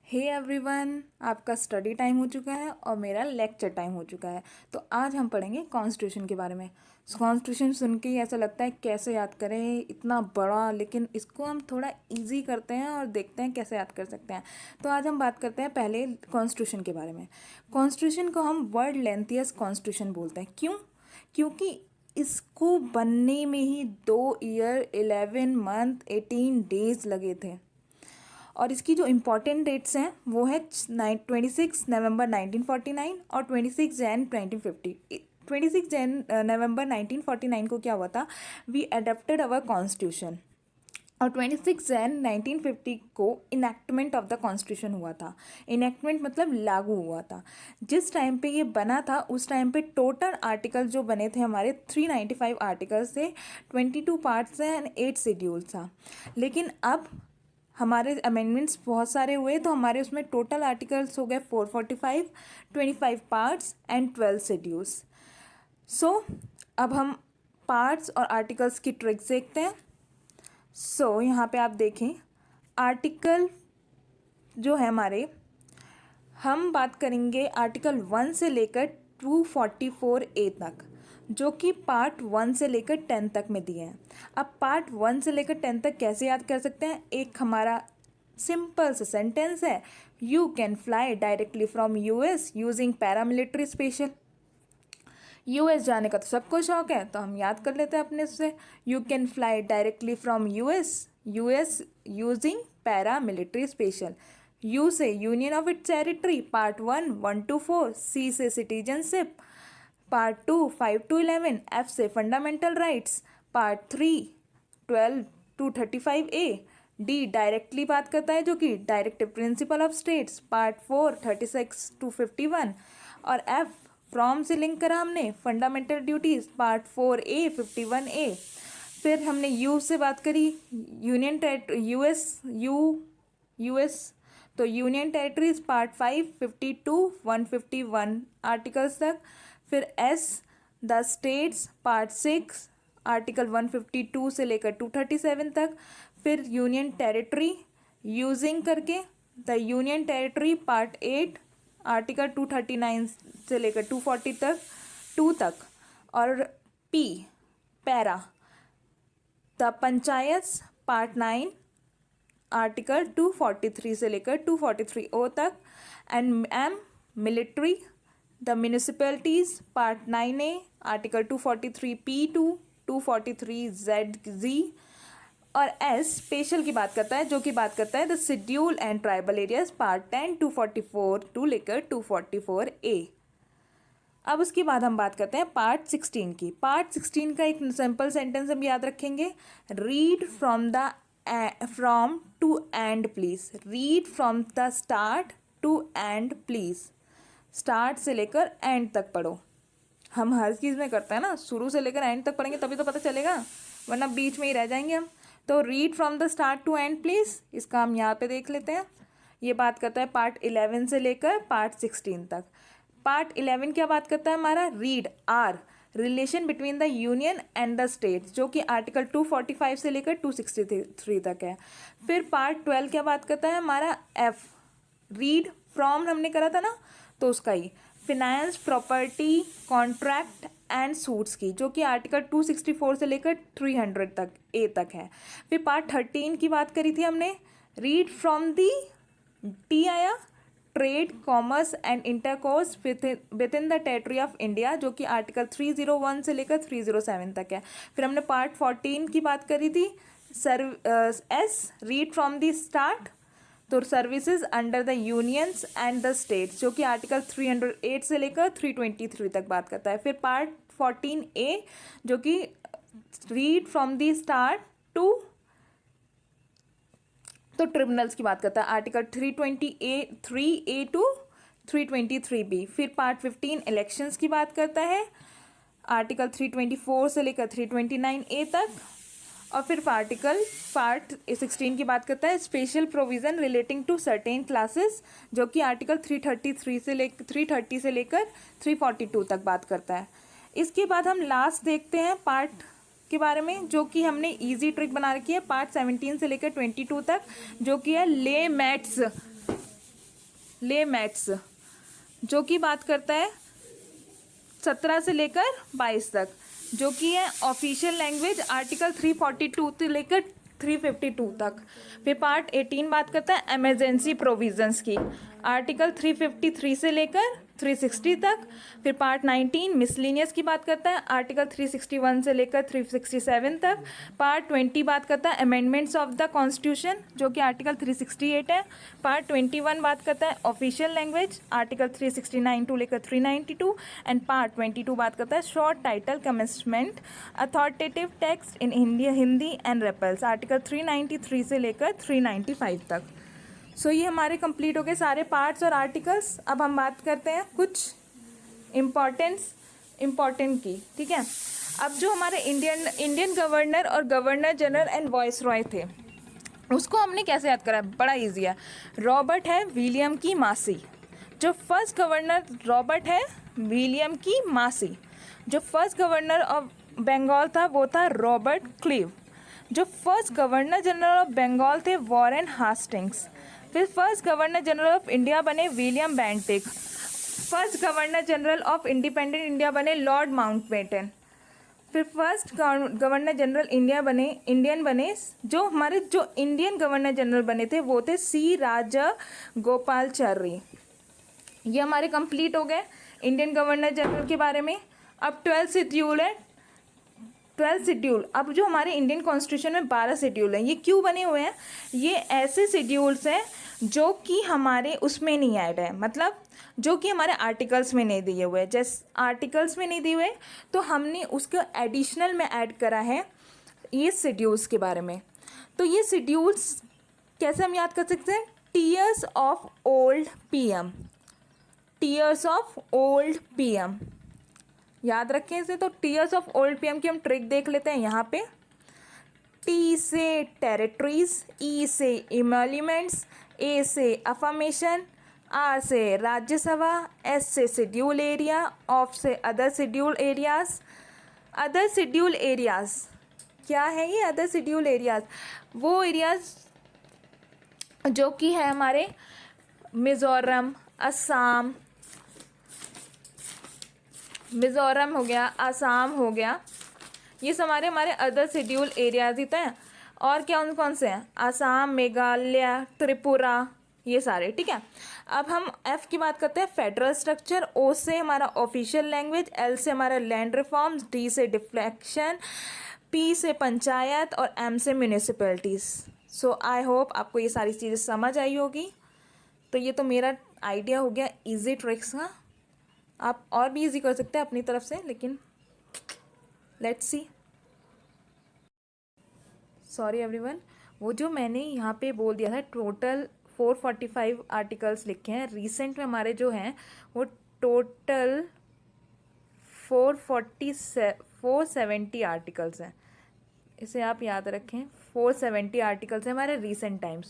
Hey everyone, आपका study time हो चुका है और मेरा लेक्चर टाइम हो चुका है। तो आज हम पढ़ेंगे कॉन्स्टिट्यूशन के बारे में। कॉन्स्टिट्यूशन सुन के ही ऐसा लगता है कैसे याद करें, इतना बड़ा, लेकिन इसको हम थोड़ा इजी करते हैं और देखते हैं कैसे याद कर सकते हैं। तो आज हम बात करते हैं पहले कॉन्स्टिट्यूशन के बारे में। कॉन्स्टिट्यूशन को हम वर्ल्ड लेंथिएस्ट कॉन्स्टिट्यूशन बोलते हैं। क्यों? क्योंकि इसको बनने में ही 2 ईयर 11 मंथ 18 डेज लगे थे। और इसकी जो इम्पॉर्टेंट डेट्स हैं वो है 26 नवंबर 1949 और 26 जनवरी 1950। 26 नवंबर 1949 को क्या हुआ था? We adopted our constitution. और 26 जनवरी 1950 को इनैक्टमेंट ऑफ द कॉन्स्टिट्यूशन हुआ था। इनैक्टमेंट मतलब लागू हुआ था। जिस टाइम पे ये बना था उस टाइम पे टोटल आर्टिकल जो बने थे हमारे 395 आर्टिकल्स थे, 22 पार्ट्स हैं एंड 8 शेड्यूल था। लेकिन अब हमारे अमेंडमेंट्स बहुत सारे हुए तो हमारे उसमें टोटल आर्टिकल्स हो गए 445, 25 पार्ट्स एंड 12 शेड्यूल्स। सो अब हम पार्ट्स और आर्टिकल्स की ट्रिक्स देखते हैं। यहाँ पे आप देखें आर्टिकल जो है हमारे, हम बात करेंगे आर्टिकल 1 से लेकर 244A तक, जो कि पार्ट 1 से लेकर 10 तक में दिए हैं। अब पार्ट 1 से लेकर 10 तक कैसे याद कर सकते हैं? एक हमारा सिंपल सा सेंटेंस है, you can fly directly from US using paramilitary special. US जाने का तो सबको शौक है, तो हम याद कर लेते हैं अपने से, you can fly directly from US using paramilitary special. U से union of its territory, part 1 1 to 4। C से सिटीजनशिप, पार्ट 2 5 to 11। एफ से fundamental rights, part 3 12 to 35A। D directly बात करता है जो कि directive principle of states, part 4 36 to 51। और F from से लिंक करा हमने fundamental duties, part 4A 51A। फिर हमने यू से बात करी, यूनियन यूएस तो यूनियन टेरिटरीज, पार्ट 5 52 151 आर्टिकल्स तक। फिर as the states, part 6 article 152 से लेकर 237 तक। फिर यूनियन टेरिटरी यूजिंग करके the union territory, part 8 article 239 से लेकर 240 तक 2 तक। और P para the panchayat, part 9 article 243 से लेकर 243O तक। And M military the municipalities, part 9A article 243P2 243ZZ। और एस स्पेशल की बात करता है, जो कि बात करता है the schedule and tribal areas, part 10 244 to लेकर 244A। अब उसके बाद हम बात करते हैं पार्ट 16 की। पार्ट 16 का एक सिंपल सेंटेंस हम याद रखेंगे, read from to end please. Read from the start to end please. Start से लेकर एंड तक पढ़ो। हम हर चीज़ में करते हैं ना, शुरू से लेकर एंड तक पढ़ेंगे तभी तो पता चलेगा, वरना बीच में ही रह जाएंगे हम। तो read from the start to end please, इसका हम यहाँ पे देख लेते हैं। ये बात करता है पार्ट 11 से लेकर पार्ट 16 तक। पार्ट 11 क्या बात करता है हमारा? Read are relation between the union and the state, जो कि आर्टिकल 245 से लेकर 263 तक है। फिर पार्ट 12 क्या बात करता है हमारा? एफ रीड फ्रॉम हमने करा था ना, तो उसका ही finance, property, contract and suits की, जो कि आर्टिकल 264 से लेकर 300 तक ए तक है। फिर पार्ट 13 की बात करी थी हमने, रीड फ्रॉम दी टी आया trade, commerce and intercourse with in the territory of India, जो कि आर्टिकल 301 से लेकर 307 तक है। फिर हमने पार्ट 14 की बात करी थी, as read from the start, तो services under the unions and the states, जो कि आर्टिकल 308 से लेकर 323 तक बात करता है। फिर पार्ट 14A जो कि read from the start to, तो ट्रिब्यूनल्स की बात करता है, आर्टिकल 3A टू 323B। फिर पार्ट 15 इलेक्शंस की बात करता है, आर्टिकल 324 से लेकर 329A तक। और फिर पार्ट 16 की बात करता है special provision relating to certain classes, जो कि आर्टिकल 330 से लेकर 342 तक बात करता है। इसके बाद हम लास्ट देखते हैं पार्ट के बारे में, जो कि हमने इजी ट्रिक बना रखी है, पार्ट 17 से लेकर 22 तक, जो कि है ले मैट्स ले मैथ्स, जो कि बात करता है 17 से लेकर 22 तक, जो कि है ऑफिशियल लैंग्वेज आर्टिकल 342 से लेकर 352 तक। फिर पार्ट 18 बात करता है एमरजेंसी प्रोविजंस की, आर्टिकल 353 से लेकर 360 तक। फिर पार्ट 19 मिसलिनियस की बात करता है, आर्टिकल 361 से लेकर 367 तक। पार्ट 20 बात करता है अमेंडमेंट्स ऑफ द कॉन्स्टिट्यूशन, जो कि आर्टिकल 368 है। पार्ट 21 बात करता है ऑफिशियल लैंग्वेज, आर्टिकल 369 टू लेकर 392। एंड पार्ट 22 बात करता है short title commencement authoritative text in Hindi and repeals, article 393 से लेकर 395 तक। सो ये हमारे कंप्लीट हो गए सारे पार्ट्स और आर्टिकल्स। अब हम बात करते हैं कुछ इम्पॉर्टेंट की, ठीक है। अब जो हमारे इंडियन गवर्नर और governor general and voice Roy थे, उसको हमने कैसे याद करा, बड़ा ईजी है। रॉबर्ट है विलियम की मासी, जो फर्स्ट गवर्नर रॉबर्ट है विलियम की मासी। जो फर्स्ट गवर्नर ऑफ बंगाल था वो था रॉबर्ट क्लीव। जो first governor general of Bengal थे वॉरेन हास्टिंग्स। फिर first governor general of India बने William Bentinck. First governor general of independent India बने लॉर्ड माउंटबेटन। फिर फर्स्ट गवर्नर जनरल इंडियन बने जो हमारे जो इंडियन गवर्नर जनरल बने थे वो थे सी राजगोपालाचारी। ये हमारे कंप्लीट हो गए इंडियन गवर्नर जनरल के बारे में। अब 12 शेड्यूल है, 12 शेड्यूल। अब जो हमारे इंडियन कॉन्स्टिट्यूशन में 12 शेड्यूल हैं, ये क्यों बने हुए हैं? ये ऐसे शेड्यूल्स हैं जो कि हमारे उसमें नहीं ऐड है, मतलब जो कि हमारे आर्टिकल्स में नहीं दिए हुए। जैसे आर्टिकल्स में नहीं दिए हुए तो हमने उसको एडिशनल में ऐड करा है ये शेड्यूल्स के बारे में। तो ये शेड्यूल्स कैसे हम याद कर सकते हैं? Tears of old PM, tears of old PM याद रखें इसे। तो टीयर्स ऑफ ओल्ड पीएम की हम ट्रिक देख लेते हैं यहाँ पे। टी से टेरिटरीज, ई से इमोल्यूमेंट्स, ए से अफर्मेशन, आर से राज्यसभा, एस से शेड्यूल एरिया, ऑफ से other schedule areas. Other schedule areas क्या है ये? अदर शेड्यूल एरियाज वो एरियाज जो कि है हमारे मिज़ोरम, असम, मिज़ोरम हो गया, असम हो गया, ये हमारे अदर शेड्यूल एरियाज ही तो हैं। और क्या कौन से हैं? असम, मेघालय, त्रिपुरा, ये सारे, ठीक है। अब हम एफ की बात करते हैं, फेडरल स्ट्रक्चर। ओ से हमारा ऑफिशियल लैंग्वेज, एल से हमारा लैंड रिफॉर्म्स, डी से डिफ्लेक्शन, पी से पंचायत और एम से म्यूनिसिपैलिटीज़। सो आई होप आपको ये सारी चीज़ें समझ आई होगी। तो ये तो मेरा आइडिया हो गया इजी ट्रिक्स का। आप और भी इजी कर सकते हैं अपनी तरफ से, लेकिन लेट्स सी। सॉरी एवरीवन, वो जो मैंने यहाँ पे बोल दिया था टोटल 445 आर्टिकल्स लिखे हैं। रिसेंट में हमारे जो हैं वो टोटल 470 आर्टिकल्स हैं। इसे आप याद रखें, 470 आर्टिकल्स हैं हमारे रिसेंट टाइम्स।